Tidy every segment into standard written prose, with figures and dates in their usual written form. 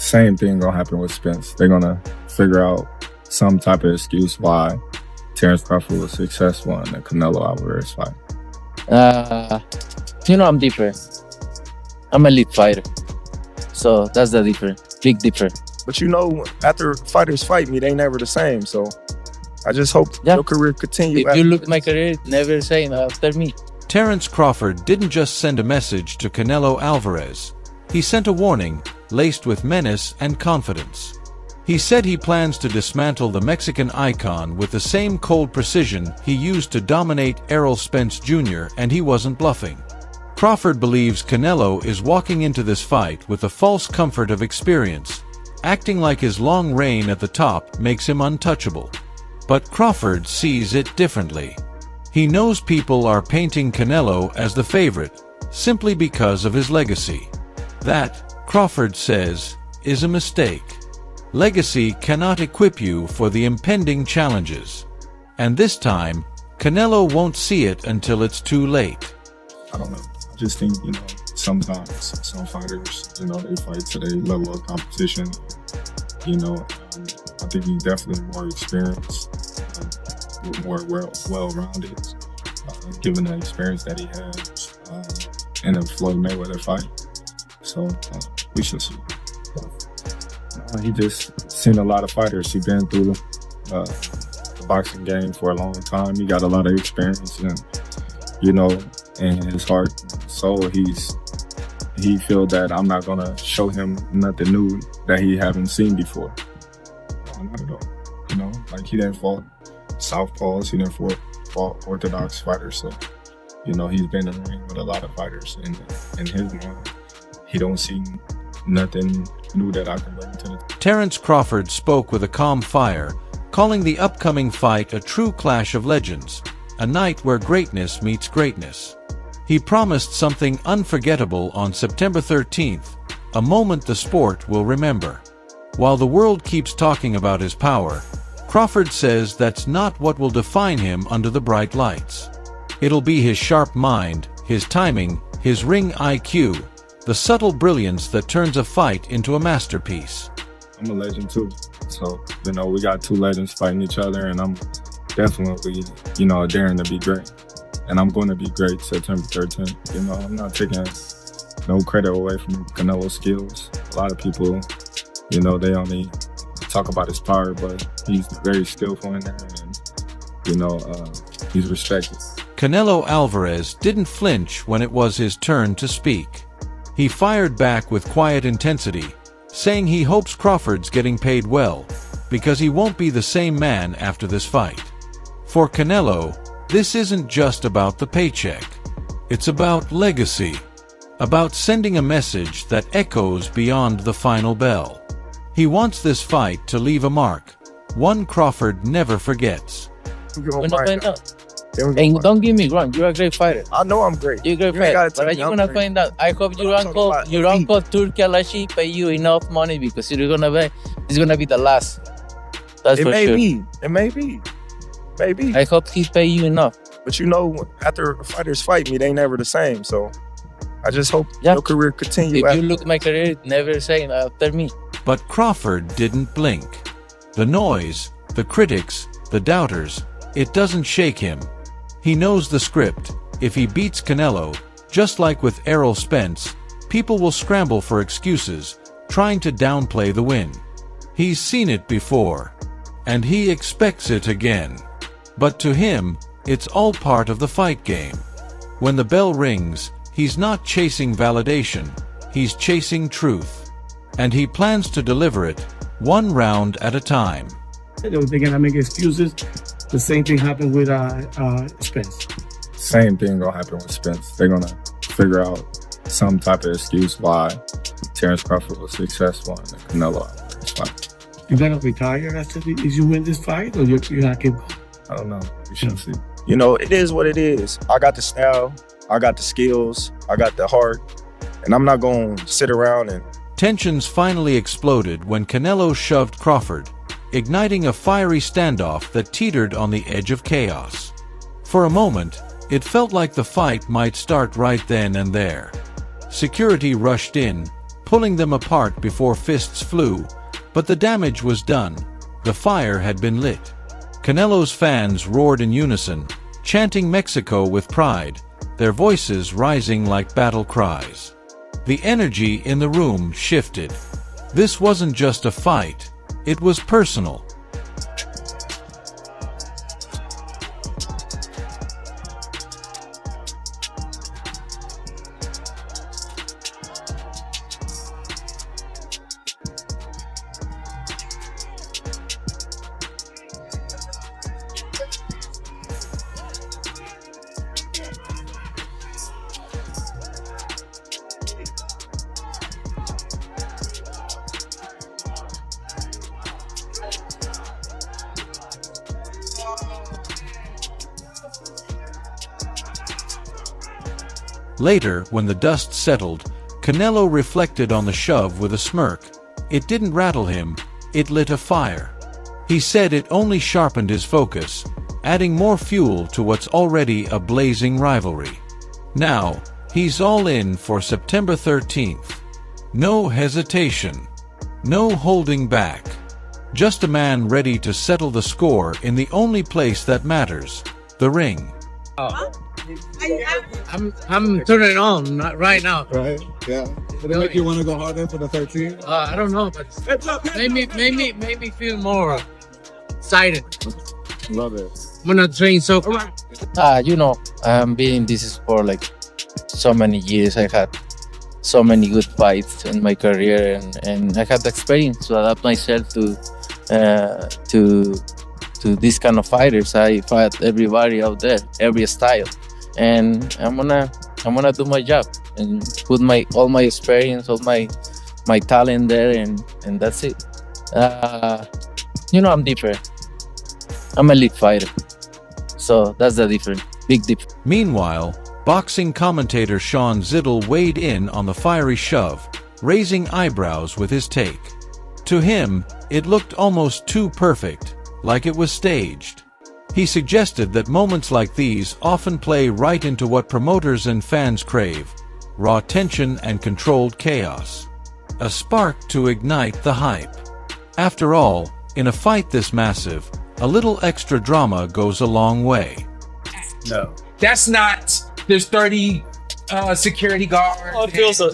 Same thing gonna happen with Spence. They're gonna figure out some type of excuse why Terence Crawford was successful in the Canelo Alvarez fight. I'm different. I'm a elite fighter. So that's the difference. Big difference. But after fighters fight me, they never the same. So I just hope your career continue. If you look at my career, never the same after me. Terence Crawford didn't just send a message to Canelo Alvarez. He sent a warning, laced with menace and confidence. He said he plans to dismantle the Mexican icon with the same cold precision he used to dominate Errol Spence Jr., and he wasn't bluffing. Crawford believes Canelo is walking into this fight with the false comfort of experience, acting like his long reign at the top makes him untouchable. But Crawford sees it differently. He knows people are painting Canelo as the favorite, simply because of his legacy. That, Crawford says, is a mistake. Legacy cannot equip you for the impending challenges. And this time, Canelo won't see it until it's too late. I don't know. I just think, sometimes some fighters, they fight to their level of competition. I think he's definitely more experienced, more well-rounded, given the experience that he has in the Floyd Mayweather fight. So we shall see. He just seen a lot of fighters. He's been through the boxing game for a long time. He got a lot of experience, and in his heart and soul, he feel that I'm not gonna show him nothing new that he haven't seen before. Not at all. Like he didn't fought southpaws, he didn't fought orthodox fighters. So, he's been in the ring with a lot of fighters, and in his mind, he don't see nothing new that I can bring to the. Terence Crawford spoke with a calm fire, calling the upcoming fight a true clash of legends, a night where greatness meets greatness. He promised something unforgettable on September 13th, a moment the sport will remember. While the world keeps talking about his power, Crawford says that's not what will define him under the bright lights. It'll be his sharp mind, his timing, his ring IQ, the subtle brilliance that turns a fight into a masterpiece. I'm a legend too. So, we got two legends fighting each other, and I'm definitely, daring to be great. And I'm going to be great September 13th. I'm not taking no credit away from Canelo's skills. A lot of people, they only talk about his power, but he's very skillful in there, and, he's respected. Canelo Alvarez didn't flinch when it was his turn to speak. He fired back with quiet intensity, saying he hopes Crawford's getting paid well, because he won't be the same man after this fight. For Canelo, this isn't just about the paycheck. It's about legacy, about sending a message that echoes beyond the final bell. He wants this fight to leave a mark, one Crawford never forgets. We're not find out. And don't get me wrong, you're a great fighter. I know I'm great. You're a great fighter, but you're gonna find out. I hope your uncle Turki Alashi pay you enough money, because it's gonna be the last. That's for sure. It may be. Maybe. I hope he pay you enough. But after fighters fight me, they never the same. So I just hope your career continue. If you look at my career, never the same after me. But Crawford didn't blink. The noise, the critics, the doubters, it doesn't shake him. He knows the script. If he beats Canelo, just like with Errol Spence, people will scramble for excuses, trying to downplay the win. He's seen it before, and he expects it again. But to him, it's all part of the fight game. When the bell rings, he's not chasing validation, he's chasing truth. And he plans to deliver it, one round at a time. They're gonna make excuses. The same thing happened with Spence. Same thing gonna happen with Spence. They're gonna figure out some type of excuse why Terence Crawford was successful in the Canelo Alvarez fight. You gonna retire after you win this fight, or you're gonna keep going? I don't know. We shall see. It is what it is. I got the style, I got the skills, I got the heart, and I'm not gonna sit around and. Tensions finally exploded when Canelo shoved Crawford, igniting a fiery standoff that teetered on the edge of chaos. For a moment, it felt like the fight might start right then and there. Security rushed in, pulling them apart before fists flew, but the damage was done. The fire had been lit. Canelo's fans roared in unison, chanting Mexico with pride, their voices rising like battle cries. The energy in the room shifted. This wasn't just a fight, it was personal. Later, when the dust settled, Canelo reflected on the shove with a smirk. It didn't rattle him, it lit a fire. He said it only sharpened his focus, adding more fuel to what's already a blazing rivalry. Now, he's all in for September 13th. No hesitation. No holding back. Just a man ready to settle the score in the only place that matters, the ring. I'm turning it on, not right now. Right? Yeah. Did it make you want to go harder for the 13? I don't know, but made me feel more excited. Love it. I'm gonna train so. You know, I've been in this sport like so many years. I had so many good fights in my career, and I had the experience to adapt myself to this kind of fighters. I fight everybody out there, every style, and I'm gonna do my job and put all my experience, all my talent there, and that's it. You know, I'm different. I'm a elite fighter, so that's the difference, big difference. Meanwhile, boxing commentator Shawn Ziddle weighed in on the fiery shove, raising eyebrows with his take. To him, it looked almost too perfect, like it was staged. He suggested that moments like these often play right into what promoters and fans crave: raw tension and controlled chaos. A spark to ignite the hype. After all, in a fight this massive, a little extra drama goes a long way. No. That's not, there's 30 security guards. Well, it feels a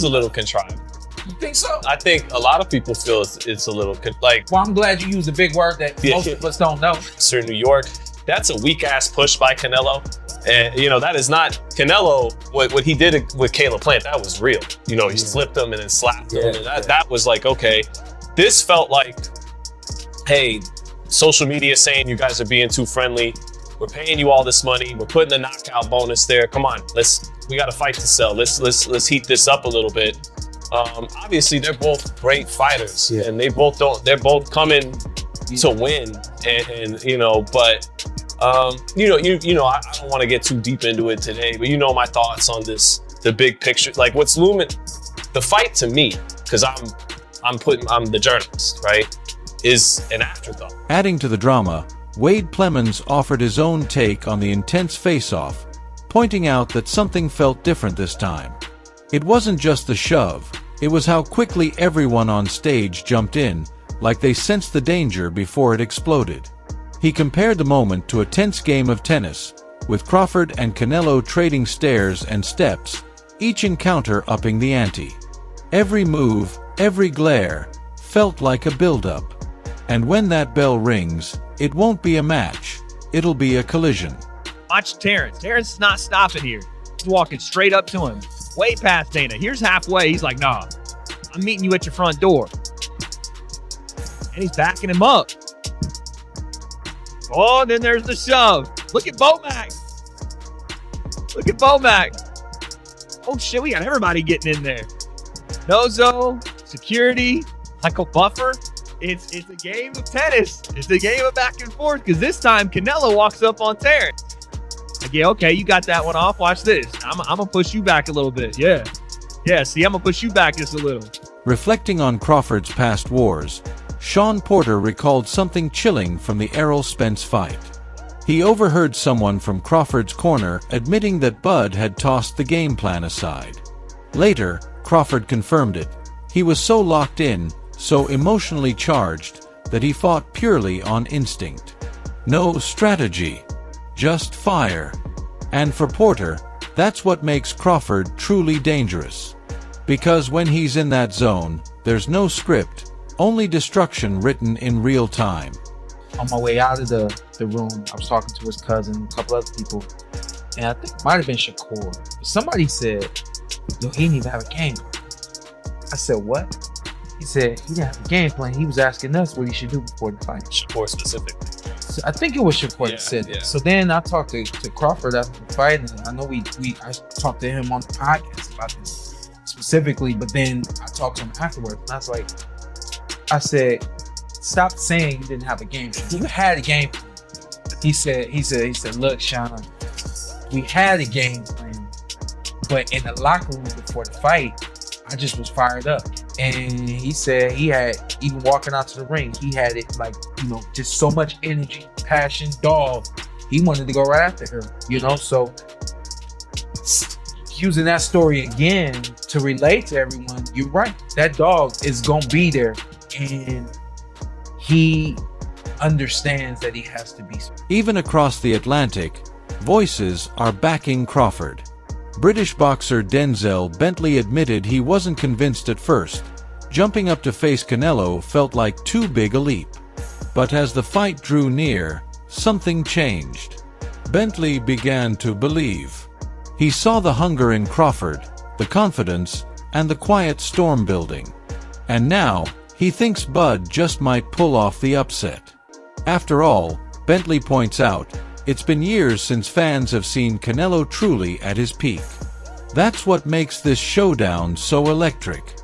little contrived. You think so? I think a lot of people feel it's a little like. Well, I'm glad you used a big word that most of us don't know. Sir, New York, that's a weak ass push by Canelo, and that is not Canelo. What he did with Caleb Plant, that was real. He slipped him and then slapped him, and that was like, okay. This felt like, hey, social media saying you guys are being too friendly. We're paying you all this money. We're putting the knockout bonus there. Come on, we got a fight to sell. Let's heat this up a little bit. Obviously, they're both great fighters, and they're both coming to win. But I don't want to get too deep into it today. But my thoughts on the big picture, like what's looming, the fight to me, because I'm the journalist, right, is an afterthought. Adding to the drama, Wade Plemons offered his own take on the intense face-off, pointing out that something felt different this time. It wasn't just the shove, it was how quickly everyone on stage jumped in, like they sensed the danger before it exploded. He compared the moment to a tense game of tennis, with Crawford and Canelo trading stares and steps, each encounter upping the ante. Every move, every glare, felt like a build-up. And when that bell rings, it won't be a match, it'll be a collision. Watch Terence. Terence is not stopping here. He's walking straight up to him, way past Dana. Here's halfway. He's like, nah, I'm meeting you at your front door. And he's backing him up. Oh, and then there's the shove. Look at Bomac. Look at Bomac. Oh, shit, we got everybody getting in there. Nozo, security, Michael Buffer. It's a game of tennis. It's a game of back and forth, because this time Canelo walks up on Terence. Like, yeah, okay, you got that one off. Watch this. I'm going to push you back a little bit. Yeah, see, I'm going to push you back just a little. Reflecting on Crawford's past wars, Shawn Porter recalled something chilling from the Errol Spence fight. He overheard someone from Crawford's corner admitting that Bud had tossed the game plan aside. Later, Crawford confirmed it, He was so locked in, so emotionally charged, that he fought purely on instinct. No strategy, just fire. And for Porter, that's what makes Crawford truly dangerous. Because when he's in that zone, there's no script, only destruction written in real time. On my way out of the room, I was talking to his cousin, a couple other people, and I think it might have been Shakur. Somebody said, yo, he didn't even have a game plan. I said, what? He said he didn't have a game plan. He was asking us what he should do before the fight. Shakur specifically. So I think it was Shakur that said that. So then I talked to Crawford after the fight, and I know I talked to him on the podcast about this specifically, but then I talked to him afterwards, and I said, stop saying you didn't have a game plan. You had a game plan. He said, look, Shawn, we had a game plan, but in the locker room before the fight, I just was fired up. And he said he had, even walking out to the ring, he had it like, just so much energy, passion, dog. He wanted to go right after her, so using that story again to relate to everyone, you're right. That dog is gonna be there, and he understands that he has to be. Even across the Atlantic, voices are backing Crawford. British boxer Denzel Bentley admitted he wasn't convinced at first. Jumping up to face Canelo felt like too big a leap. But as the fight drew near, something changed. Bentley began to believe. He saw the hunger in Crawford, the confidence, and the quiet storm building. And now, he thinks Bud just might pull off the upset. After all, Bentley points out, it's been years since fans have seen Canelo truly at his peak. That's what makes this showdown so electric.